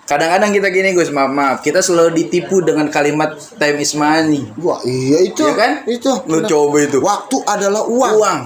Kadang-kadang kita gini Gus, maaf, kita selalu ditipu dengan kalimat time is money. Wah, iya itu. Iya kan? Itu. Lu coba itu. Waktu adalah uang. Uang.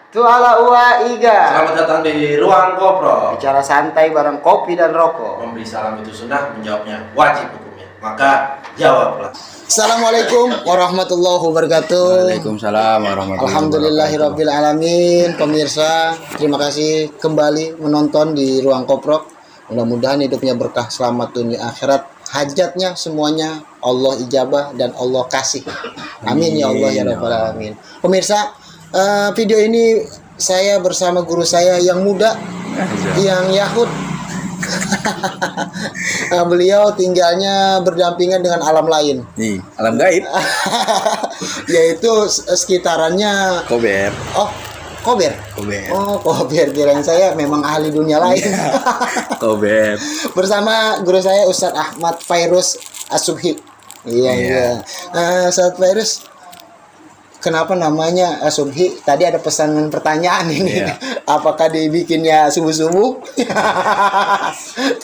Tuala Ua Iga. Selamat datang di Ruang Kopro. Bicara santai bareng kopi dan rokok. Memberi salam itu sunnah, menjawabnya wajib hukumnya. Maka jawablah. Assalamualaikum warahmatullahi wabarakatuh. Waalaikumsalam warahmatullahi wabarakatuh. Alhamdulillahirabbil alamin. Pemirsa, terima kasih kembali menonton di Ruang Koprok. Mudah-mudahan hidupnya berkah, selamat dunia akhirat. Hajatnya semuanya Allah ijabah dan Allah kasih. Amin ya Allah ya rabbal alamin. Pemirsa, video ini saya bersama guru saya yang muda, yang Yahud. Beliau tinggalnya berdampingan dengan alam lain. Nih, alam gaib. Yaitu sekitarannya Kober. Oh, Kober. Kober. Oh, Kober. Kirain saya memang ahli dunia lain. Kober. Bersama guru saya Ustadz Ahmad Fairuz As-Subhi. Iya. Ustadz Fairuz, kenapa namanya Subhi? Tadi ada pesanan pertanyaan ini. Iya. Apakah dibikinnya subuh-subuh?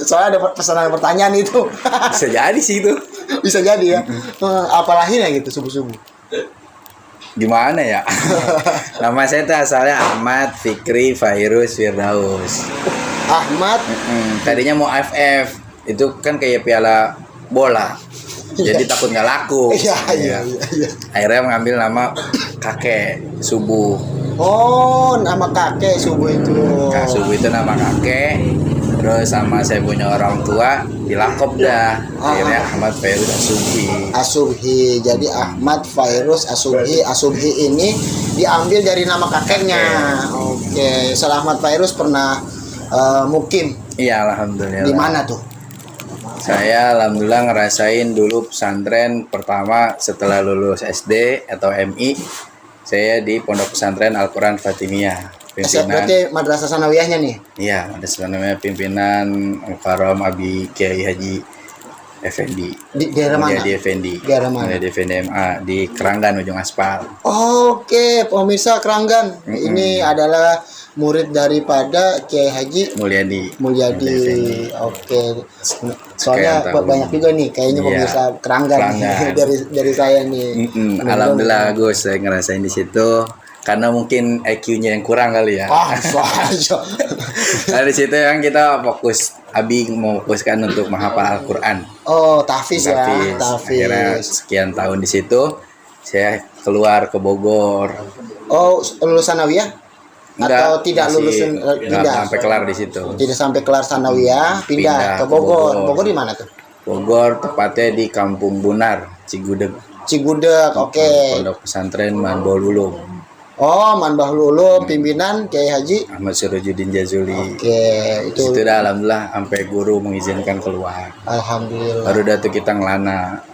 Soalnya ada pesanan pertanyaan itu. Bisa jadi sih itu. Bisa jadi ya. Apalahnya gitu subuh-subuh. Gimana ya? Nama saya tuh asalnya Ahmad Fikri Fairuz Firdaus. Ahmad. Tadinya mau AFF. Itu kan kayak piala bola. Jadi takut nggak laku. Iya. Akhirnya mengambil nama kakek Subuh. Oh, nama kakek subuh itu. Kak Subuh itu nama kakek. Terus sama saya punya orang tua dilakop dah. Akhirnya Ahmad Fairuz As-Subhi. As-Subhi. Jadi Ahmad Fairuz As-Subhi. As-Subhi ini diambil dari nama kakeknya. Oke. Ustaz Ahmad Fairuz pernah mukim. Iya, alhamdulillah. Di mana tuh? Saya alhamdulillah ngerasain dulu pesantren pertama setelah lulus SD atau MI. Saya di Pondok Pesantren Al-Quran Fatimiyah. Berarti Madrasah Sanawiyahnya nih? Iya, ada namanya pimpinan Mukarram Abi Kiai Haji Effendi. Di daerah mana? Di Effendi. Daerah mana? Di Effendi MA di Keranggan ujung aspal. Oke, pemirsa Keranggan. Ini adalah murid daripada Kiai Haji Mulyadi. Oke. Soalnya banyak juga nih kayaknya pemirsa Keranggan. dari saya nih. Alhamdulillah Gus, saya ngerasain di situ karena mungkin IQ-nya yang kurang kali ya. Nah, di situ yang kita fokus, Abi mau fokuskan untuk menghafal Al-Quran. Oh, tahfiz ya. Akhirnya sekian tahun di situ, saya keluar ke Bogor. Oh, lulusan Sanawiyah? Atau tidak lulus tidak sampai kelar di situ. Tidak sampai kelar Sanawiyah, pindah ke Bogor. Bogor di mana tuh? Bogor tepatnya di Kampung Bunar, Cigudeg, oke. Pondok Pesantren Manbah Lulum. Oh, Manbah Lulum, pimpinan Kiai Haji Ahmad Syarojudin Jazuli. Oke, itu dah alhamdulillah sampai guru mengizinkan keluar. Alhamdulillah. Baru dah tuh kita ngelana.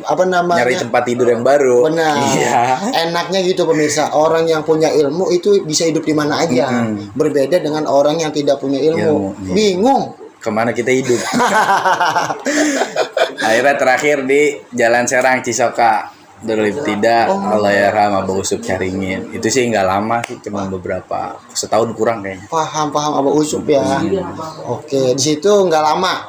Apa namanya? Nyari tempat tidur yang baru. Benar. Iya. Enaknya gitu pemirsa, orang yang punya ilmu itu bisa hidup di mana aja. Berbeda dengan orang yang tidak punya ilmu. Bingung kemana kita hidup. Akhirnya terakhir di Jalan Serang Cisoka. Dulu tidak Allah yarham Abu Usub Caringin. Itu sih nggak lama sih, cuma beberapa setahun kurang kayaknya. Paham Abu Usub ya. Oke, di situ nggak lama.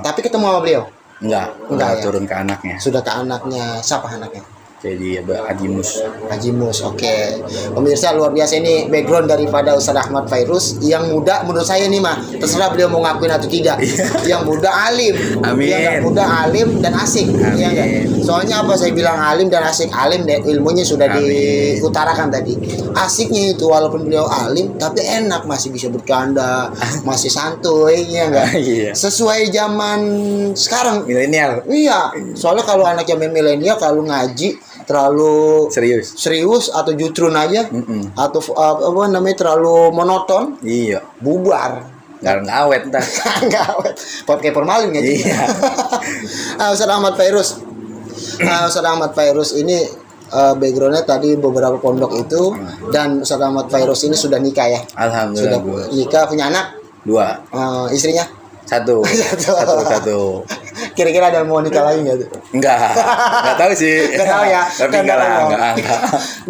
Tapi ketemu sama beliau? Enggak ya? Turun ke anaknya. Sudah ke anaknya. Siapa anaknya? Jadi Haji Mus. Oke. Pemirsa, luar biasa ini background daripada Ustadz Ahmad Fairuz yang muda. Menurut saya nih mah terserah beliau mau ngakuin atau tidak. Yang muda alim. Amin. Yang muda alim dan asik. Ya, soalnya apa saya bilang alim dan asik? Alim dan ilmunya sudah diutarakan tadi. Asiknya itu walaupun beliau alim tapi enak, masih bisa bercanda, masih santuy, ya enggak? Sesuai zaman sekarang. Milenial. Iya. Soalnya kalau anaknya milenial kalau ngaji terlalu serius atau jutrun aja atau apa namanya terlalu monoton, bubar, nggak awet entah. Nggak awet, pakai formalin ya. Ustadz Ahmad Fairuz, Ustadz Ahmad Fairuz ini backgroundnya tadi beberapa pondok itu, dan Ustadz Ahmad Fairuz ini sudah nikah ya. Alhamdulillah. Sudah nikah, punya anak 2. Istrinya Satu. Satu. Kira-kira ada mau nikah lagi nggak tuh? Enggak tahu sih. Nggak tahu ya. Tapi Kan enggak lah, tahu. enggak.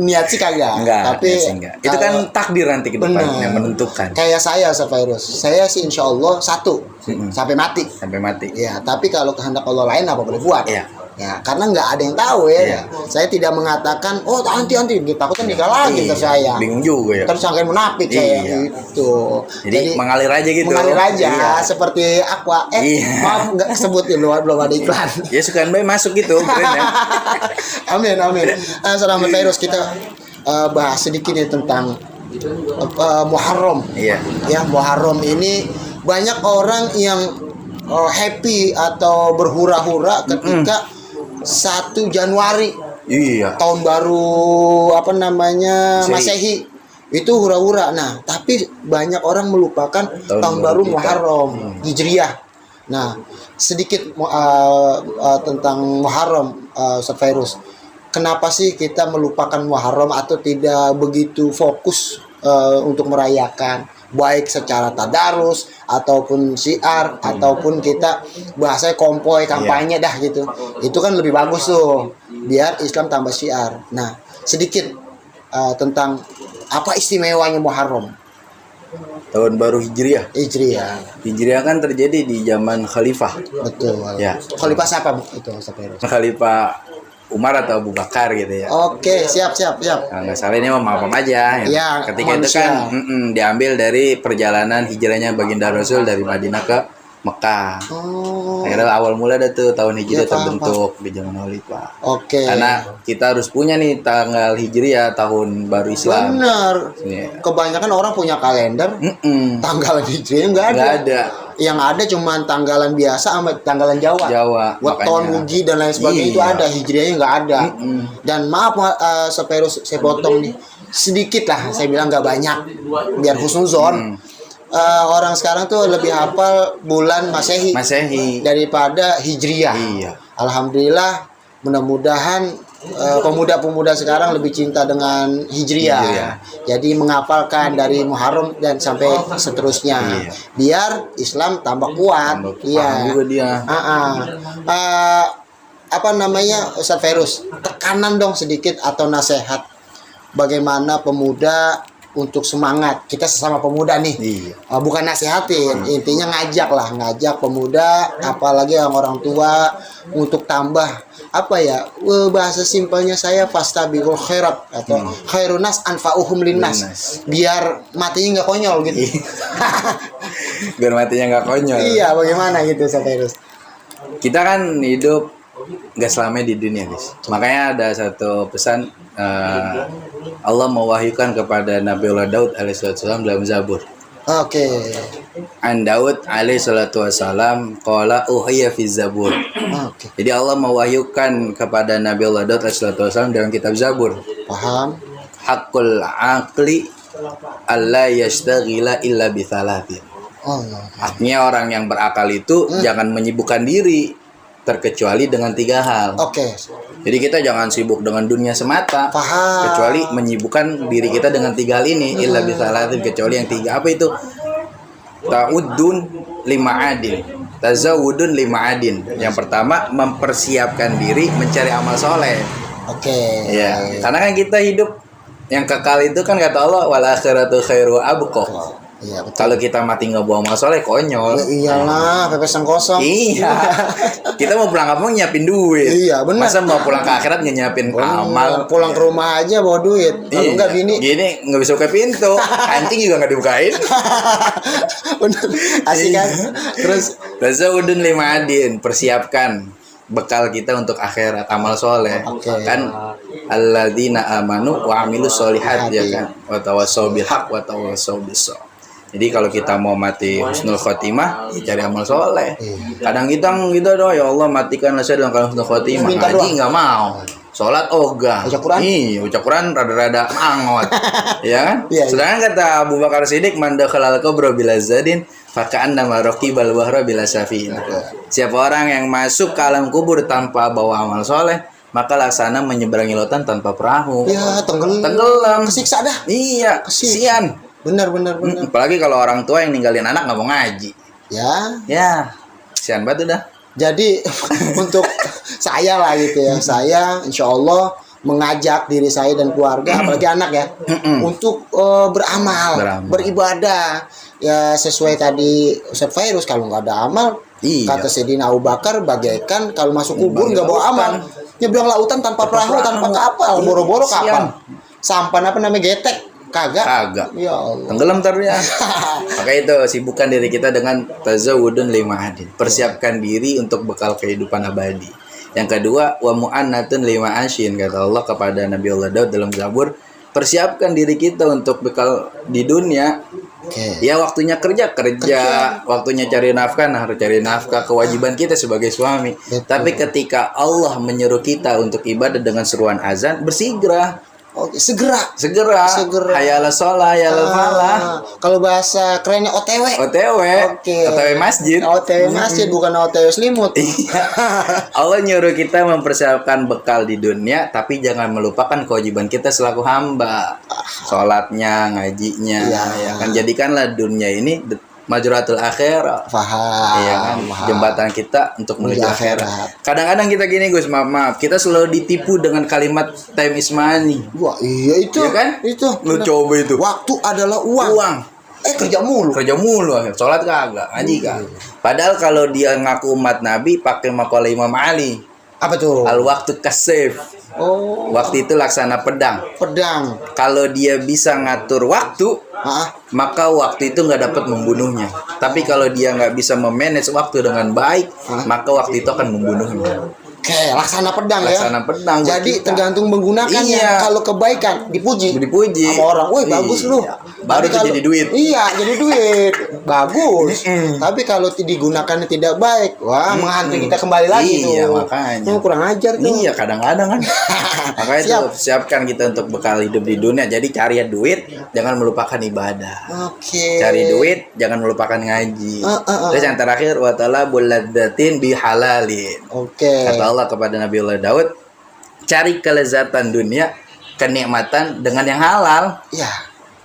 Niat sih kagak. Tapi enggak. Itu kan takdir nanti ke depan Bener. yang menentukan. Kayak saya Ustaz Fairuz. Saya sih insya Allah satu sampai mati. Sampai mati. Ya, tapi kalau kehendak Allah lain apa boleh buat? Iya. Ya, karena nggak ada yang tahu ya. Iya. Saya tidak mengatakan, oh nanti takutnya nikah lagi Iya. ke saya. Bingung juga ya. Terus sangkain munafik saya Iya. gitu. Jadi mengalir aja gitu. Mengalir aja Iya. seperti aqua. Iya. Maaf nggak sebutin belum ada iklan. Ya sukaan bayi masuk gitu. Keren ya. Amin. Selamat Fairuz, kita bahas sedikit nih tentang Muharram. Iya. Ya, Muharram ini banyak orang yang happy atau berhura-hura ketika 1 Januari Iya. tahun baru Masehi itu hura-hura. Nah, tapi banyak orang melupakan tahun baru kita. Muharram Hijriah. Nah, sedikit tentang Muharram, Ustaz Fairuz. Kenapa sih kita melupakan Muharram atau tidak begitu fokus untuk merayakan, baik secara tadarus ataupun syiar ataupun kita bahasanya kompoi kampanye dah gitu. Itu kan lebih bagus tuh biar Islam tambah syiar. Nah, sedikit tentang apa istimewanya Muharram Tahun baru Hijriah. Hijriah. Kan terjadi di zaman Khalifah. Betul. Ya. Khalifah siapa itu Ustaz Fairuz? Khalifah Umar atau Abu Bakar gitu ya. Oke, siap. Nah, nggak salah ini mah maaf aja. Iya, Ketika itu kan diambil dari perjalanan hijrahnya baginda Rasul dari Madinah ke Mekah. Oh. Akhirnya awal mula ada tuh tahun Hijriah Iya, paham, terbentuk di zaman Khalifah. Oke. Karena kita harus punya nih tanggal Hijriah tahun baru Islam. Benar. Iya. Kebanyakan orang punya kalender, tanggalan Hijriah nggak ada. Nggak ada. Yang ada cuma tanggalan biasa sama tanggalan Jawa. Weton, makanya. Wugi dan lain sebagainya itu Iya. ada, Hijriahnya nggak ada. Dan maaf saya potong nih. Sedikit lah, saya bilang nggak banyak. Biar husnuzon. Orang sekarang tuh lebih hafal bulan Masehi daripada Hijriah. Iya. Alhamdulillah, mudah-mudahan pemuda-pemuda sekarang lebih cinta dengan Hijriah. Jadi menghafalkan dari Muharram dan sampai seterusnya. Iya. Biar Islam tambah kuat. Iya. Juga dia. Ustaz Fairuz, tekanan dong sedikit atau nasihat bagaimana pemuda untuk semangat. Kita sesama pemuda nih. Iya. Bukan nasihatin, intinya ngajak pemuda, apalagi yang orang tua untuk tambah bahasa simpelnya saya fastabiqul khairat atau khairunas anfa'uhum linnas. Biar matinya nggak konyol gitu. Biar matinya nggak konyol. Iya, bagaimana gitu Ustaz Fairuz? Kita kan hidup nggak selamanya di dunia, guys. Makanya ada satu pesan Allah mewahyukan kepada Nabiullah Daud alaihissalam dalam Zabur. Oke. An Daud alaihissalam qala uhiya fi Zabur. Oke. Jadi Allah mewahyukan kepada Nabiullah Daud alaihissalam dalam kitab Zabur. Paham? Hakul aqli alla yastaghila illa bi thalathin. Artinya orang yang berakal itu jangan menyibukkan diri terkecuali dengan 3 hal. Oke. Jadi kita jangan sibuk dengan dunia semata. Paham. Kecuali menyibukkan diri kita dengan 3 hal ini. Illa bisalatin, kecuali yang 3. Apa itu? Ta'udun lima adin. Tazawudun lima adin. Yang pertama, mempersiapkan diri mencari amal soleh. Oke. Ya, karena kan kita hidup yang kekal itu kan kata Allah wal akhiratu khairu abqa. Iya, betul. Kalau kita mati nggak bawa amal soleh konyol. Ya iyalah, pepesan kosong. Iya. Kita mau pulang kampung nyiapin duit. Iya, benar. Masa mau pulang ke akhirat nggak nyiapin amal? Pulang ke rumah aja bawa duit. Kalau enggak Gini nggak bisa buka pintu. Anjing juga nggak dibukain. Bener. Asik kan? Terus Tazawudun lima adin, persiapkan bekal kita untuk akhirat amal soleh. Kan alladzina amanu wa amilus solihat ya kan. Wa tawassaw bil haq wa tawassaw bis sabr. Jadi kalau kita mau mati husnul khotimah, ya cari amal soleh. Kadang kita doa, ya Allah matikanlah saya dalam keadaan husnul khotimah. Haji nggak mau, sholat ogah. Ucap Quran? Iya, ucap Quran rada-rada angot, ya kan? Iya. Sedangkan kata Abu Bakar Siddiq, man dakhalal qabra bila zadin, faka'anna maraqibal bahra bila safin. Siapa orang yang masuk ke alam kubur tanpa bawa amal soleh, maka laksana menyeberangi lautan tanpa perahu. ya Tenggelam. kesiksa dah. Iya, kesian. Benar. Apalagi kalau orang tua yang ninggalin anak nggak mau ngaji. Ya, Ya, kesian banget udah. jadi untuk saya lah gitu ya, saya insya Allah mengajak diri saya dan keluarga, apalagi anak ya, untuk beramal, beribadah. Ya sesuai tadi Ustaz Fairuz, kalau nggak ada amal, Iya. kata Sayyidina Abu Bakar, bagaikan kalau masuk kubur nggak bawa amal, nyebrang lautan tanpa perahu, tanpa kapal, boro-boro kapal, sampan apa namanya getek, kagak. Ya Allah. Tenggelam ntar ya. Maka itu sibukkan diri kita dengan tazawudun lima adin. Persiapkan diri untuk bekal kehidupan abadi. Yang kedua, wa mu'annatun lima asyin, kata Allah kepada Nabi Allah Daud dalam Zabur. Persiapkan diri kita untuk bekal di dunia. Oke. Ya waktunya kerja, waktunya cari nafkah, nah harus cari nafkah, kewajiban kita sebagai suami. Betul. Tapi ketika Allah menyuruh kita untuk ibadah dengan seruan azan, bersegera. Oke, segera. Segera. Hayala sholah, hayala falah. Kalau bahasa kerennya OTW. OTW. Oke. OTW masjid. OTW masjid bukan OTW selimut. Iya. Allah nyuruh kita mempersiapkan bekal di dunia, tapi jangan melupakan kewajiban kita selaku hamba. Sholatnya, ngajinya, Iya. ya kan, jadikanlah dunia ini majratul akhirah. Faham. Iya kan, jembatan kita untuk menuju Menuju akhirat. akhirat. Kadang-kadang kita gini Gus, maaf, kita selalu ditipu dengan kalimat time is money. Wah, iya itu. Iya kan? Itu. Lu benar. coba itu. Waktu adalah uang. Uang. Kerja mulu. Kerja mulu, sholat kagak, ngaji kagak. Padahal kalau dia ngaku umat Nabi pakai makalah Imam Ali, Apa tuh? al waktu kasif. Oh, Waktu itu laksana pedang. pedang. Kalau dia bisa ngatur waktu, maka waktu itu nggak dapat membunuhnya. Tapi kalau dia nggak bisa memanage waktu dengan baik, maka waktu itu akan membunuhnya. Oke, laksana pedang ya. Laksana pedang. buat Jadi kita. tergantung menggunakannya. Iya. Kalau kebaikan dipuji Dipuji sama orang, woi bagus Iya. lu. Baru Tapi tuh kalau- jadi duit. Iya, jadi duit. Bagus. Tapi kalau digunakannya tidak baik, wah menghantui kita kembali lagi tuh. Iya, makanya. Kurang ajar tuh. Iya, kadang-kadang kan. Makanya Siap. itu siapkan kita untuk bekal hidup di dunia. Jadi cari duit, jangan melupakan ibadah. Oke. Cari duit, jangan melupakan ngaji. Terus yang terakhir, wa talabul ladzatin bihalalin. Oke. Kata Allah kepada Nabi Allah Daud, cari kelezatan dunia, kenikmatan dengan yang halal. Iya.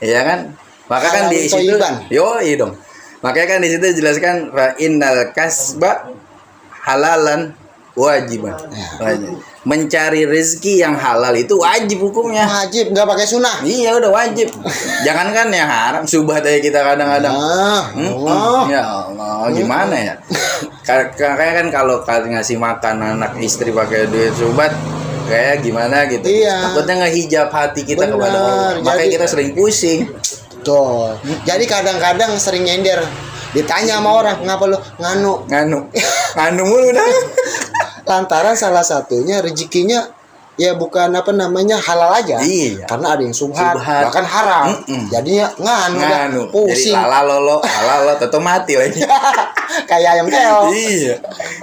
Iya kan? Maka kan Halal di situ, thayyiban. yoi dong. Makanya kan di situ dijelaskan fa innal kasba halalan wajiban. Mencari rezeki yang halal itu wajib hukumnya. Wajib, nggak pakai sunnah. Iya udah wajib. Jangankan yang haram, subhat aja kita kadang-kadang. Allah. Ya Allah, gimana ya? Kayak kan kalau ngasih makan anak istri pakai duit subhat, kayak gimana gitu. Iya. Takutnya ngehijab hati kita Benar, kepada Allah. Makanya jadi- kita sering pusing. Tuh. Jadi kadang-kadang sering nyender. Ditanya sama orang, ngapa lu nganu? Nganu mulu dah. Lantaran salah satunya rezekinya ya bukan apa namanya halal aja. Iya. Karena ada yang subhat, Subhat. bahkan haram. Jadinya nganu, dah, Nganu. Jadi pusing. halal lo, tetap mati lagi. Kayak ayam keong. Iya.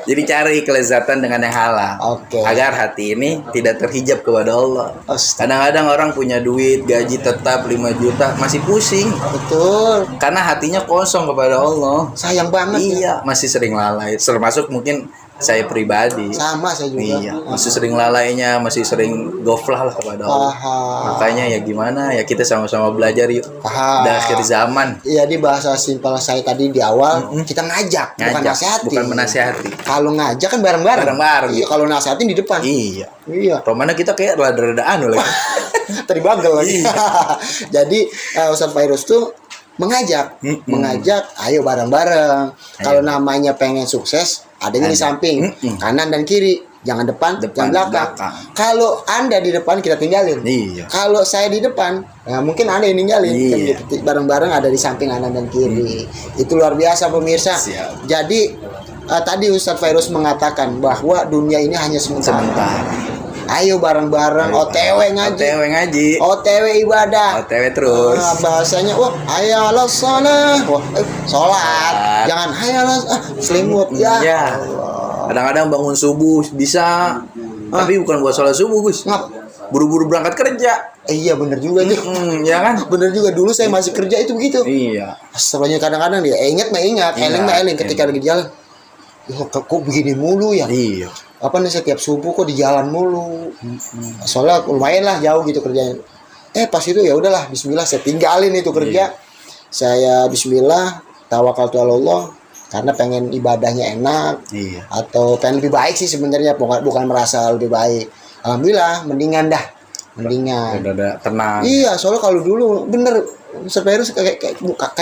Jadi cari kelezatan dengan yang halal. Oke. Agar hati ini tidak terhijab kepada Allah. Astaga. Kadang-kadang orang punya duit, gaji tetap 5 juta, masih pusing. Betul. Karena hatinya kosong kepada Allah. Sayang banget ya. Iya, masih sering lalai. Termasuk mungkin saya pribadi. Sama saya juga. Iya, masih sering lalainya, masih sering goflah lah kepada Allah. Paham. Makanya ya gimana ya, kita sama-sama belajar yuk. Paham. Di akhir zaman. Iya, di bahasa simpel saya tadi di awal, kita ngajak, bukan Ngajak, nasihati. bukan menasihati. Kalau ngajak kan bareng-bareng. Bareng-bareng. Iya, kalau nasihatin di depan. Iya. Iya. Romana kita kayak rada-rada anu lagi. Tadi bagel lagi. Iya. Jadi Ustadz Fairuz tuh mengajak, ayo bareng-bareng. Kalau namanya pengen sukses, adanya di samping, kanan dan kiri, jangan depan, jangan belakang. Kalau Anda di depan kita tinggalin. Iya. Kalau saya di depan, ya mungkin Anda yang ninggalin. Iya. Kan gitu. Bareng-bareng ada di samping kanan dan kiri. Itu luar biasa pemirsa. Siap. Jadi tadi Ustadz Fairuz mengatakan bahwa dunia ini hanya sementara. Ayo bareng-bareng OTW ngaji. OTW ngaji. OTW ibadah. OTW terus. Bahasanya wah hayalah sholat. Wah, sholat. Sholat. Jangan hayalah selimut ya. Iya. Kadang-kadang bangun subuh bisa, tapi bukan buat sholat subuh, Gus. Ngap. Buru-buru berangkat kerja. Iya bener juga tuh. Ya kan? Bener juga, dulu saya masih kerja itu begitu. Iya. Sebenarnya kadang-kadang dia ingat eling ketika lagi jalan. Kok begini mulu ya? Iya. Apa nih setiap subuh kok di jalan mulu? Soalnya lumayan lah jauh gitu kerjanya. Pas itu ya udahlah Bismillah saya tinggalin itu kerja. Saya Bismillah tawakaltu ala Allah. karena pengen ibadahnya enak Iya. atau pengen lebih baik sih sebenarnya, bukan merasa lebih baik. Alhamdulillah mendingan dah. Mendingan. Udah tenang. Iya, soalnya kalau dulu bener Severus kayaknya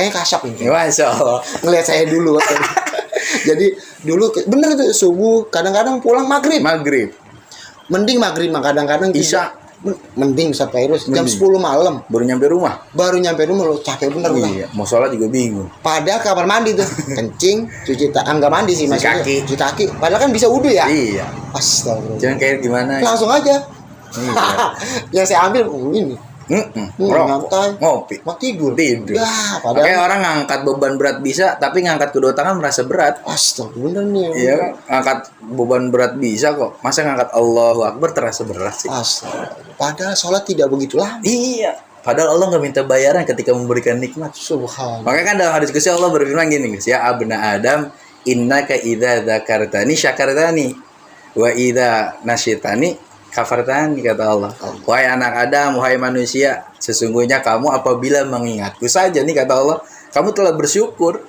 kasap ini. Ya, Masya Allah. Ngelihat saya dulu. Jadi dulu bener tuh subuh, kadang-kadang pulang maghrib. Mending maghrib, kadang-kadang Isya. Mending Severus jam Mending. 10 malam. Baru nyampe rumah. Baru nyampe rumah lo capek bener udah. Iya, mau sholat juga bingung. Padahal kamar mandi tuh, kencing, cuci tangan, enggak mandi sih maksudnya. kaki. Cuci kaki. Padahal kan bisa wudu ya. Iya. Astagfirullah. Jangan kayak gimana. Langsung aja. Iya. Yang saya ambil ini. Rokok, Nyantai. ngopi, Mau tidur. tidur. Ya, Makanya padahal orang ngangkat beban berat bisa, tapi ngangkat kedua tangan merasa berat. astagfirullah bener nih. Iya kan? Ngangkat beban berat bisa kok. Masa ngangkat Allahu Akbar terasa berat sih? Astagfirullah. Padahal sholat tidak begitu lama. Iya. Padahal Allah nggak minta bayaran ketika memberikan nikmat. Subhanallah. Makanya kan dalam hadis qudsi Allah berfirman gini guys, ya abna Adam, innaka idza dzakartani syakartani wa idza nasyitani kafartani, kata Allah. Wahai anak Adam, wahai manusia, sesungguhnya kamu apabila mengingatku saja nih, kata Allah, kamu telah bersyukur.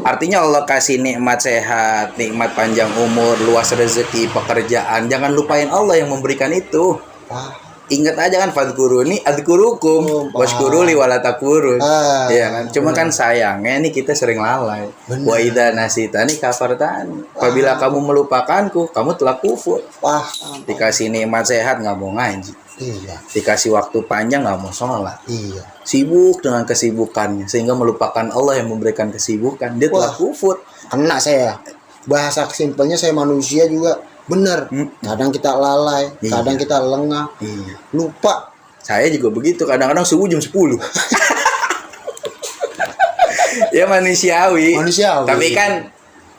Artinya Allah kasih nikmat sehat, nikmat panjang umur, luas rezeki, pekerjaan. Jangan lupain Allah yang memberikan itu. Wah. Ingat aja kan, fadkuruni adzkurukum washkuruli wala takfurun. Iya kan? Cuma kan sayangnya nih kita sering lalai. Wa idza nasitani kafartani. Apabila kamu melupakanku, kamu telah kufur. Wah. Dikasih nikmat sehat nggak mau ngaji. Iya. Dikasih waktu panjang nggak mau sholat. Iya. Sibuk dengan kesibukannya sehingga melupakan Allah yang memberikan kesibukan. Dia telah kufur. Kena saya. Bahasa simpelnya saya manusia juga. Bener. Kadang kita lalai, Iya. kadang kita lengah, Iya. lupa. Saya juga begitu, kadang-kadang subuh jam 10. Ya manusiawi. Tapi kan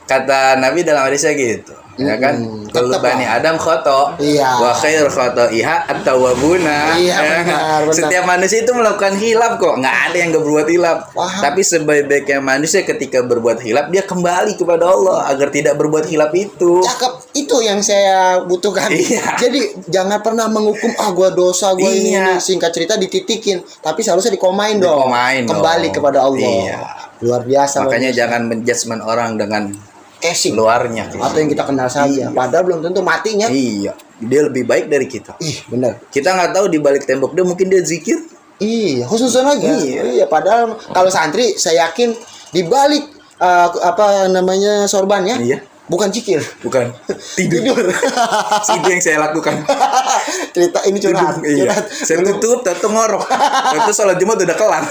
kata Nabi dalam hadisnya gitu. Ya kan? Kullu Tetep bani lah. Adam khoto. Iya. Wa khair khotoiha at-tawwabuna. Iya, Ya kan? benar. Setiap manusia itu melakukan hilaf kok. Nggak ada yang nggak berbuat hilaf. Wah. Tapi sebaik-baiknya manusia ketika berbuat hilaf, dia kembali kepada Allah agar tidak berbuat hilaf itu. Cakep, itu yang saya butuhkan. Iya. Jadi jangan pernah menghukum gua dosa, gua Iya. ini singkat cerita dititikin, tapi seharusnya dikomain dong. Dikomain Kembali dong. kepada Allah. Iya. Luar biasa. Makanya Bang. jangan menjudgment orang dengan casing luarnya. atau yang kita kenal saja. Padahal belum tentu matinya. Iya, dia lebih baik dari kita. Ih, bener. Kita nggak tahu di balik tembok dia mungkin dia zikir. Iya, khususnya lagi. Iya. Iya, padahal kalau santri saya yakin di balik apa namanya sorbannya Iya. bukan zikir. Bukan tidur. Itu yang saya lakukan. Cerita ini curhat. Iya. Curhat. Saya tutup, tato ngorok. Itu sholat Jumat udah kelar.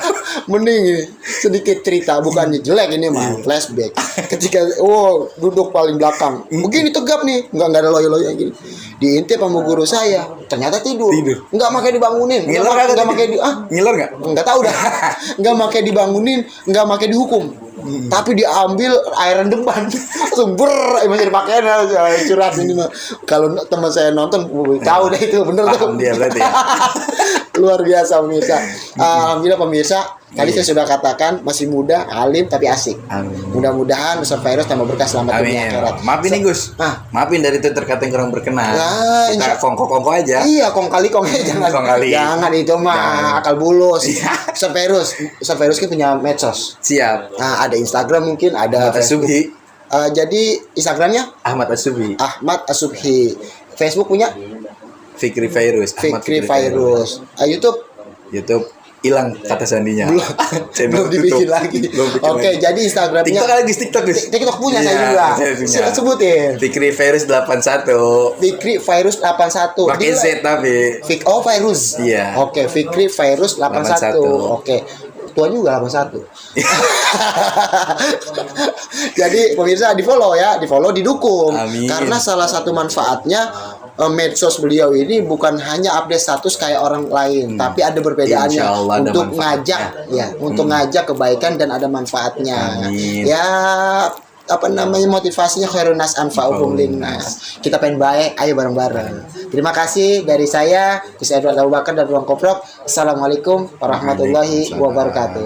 Mending ini sedikit cerita, bukannya jelek ini mah flashback. Ketika duduk paling belakang, begini tegap nih, nggak ada loyo-loyo gini. Diintip sama guru saya, ternyata tidur. Nggak pakai dibangunin. Ngiler Nggak pakai Ngiler nggak? nggak tahu dah. Nggak pakai dibangunin, nggak pakai dihukum. Tapi diambil airan depan, langsung masih dipakai curhat ini mah. Kalau teman saya nonton, tahu deh itu bener tuh. Paham dia berarti ya. Luar biasa pemirsa. Alhamdulillah pemirsa, tadi saya sudah katakan masih muda, alim tapi asik. Amin. Mudah-mudahan Severus tambah berkah selamat dunia Amin. akhirat. Maafin nih Gus. Ah. Maafin dari itu terkata yang kurang berkenan. Nah, Kita kongko-kongko aja. Iya, kong kali jangan. Kong kali. Jangan itu mah Jangan. akal bulus. Iya. Severus kan punya medsos. Siap. Nah, ada Instagram mungkin, ada Ahmad Facebook. Asubhi. Jadi Instagramnya Ahmad Asubhi. Ahmad Asubhi. Facebook punya Fikri Virus. Ahmad Fikri Virus. YouTube hilang kata sandinya. belum dibikin lagi. Oke, jadi Instagramnya TikTok lagi TikTok Gus. TikTok punya Iya, saya juga. saya punya. Silakan sebutin. Fikri Virus 81. Fikri Virus 81. Pakai Z tapi. Virus. Iya. Oke, Fikri Virus 81. 81. Oke. Tua juga 81. Jadi pemirsa di-follow ya, di-follow, didukung. Amin. Karena salah satu manfaatnya medsos beliau ini bukan hanya update status kayak orang lain, tapi ada perbedaannya Insya Allah ada untuk manfaatnya. ngajak ya, untuk ngajak kebaikan dan ada manfaatnya. Amin. Ya apa namanya motivasinya khairun nas anfa'uhum linnas. Kita pengen baik, ayo bareng-bareng. Terima kasih dari saya, Gus Edward Abu Bakar dan Ruang Koprok. Assalamualaikum warahmatullahi wabarakatuh.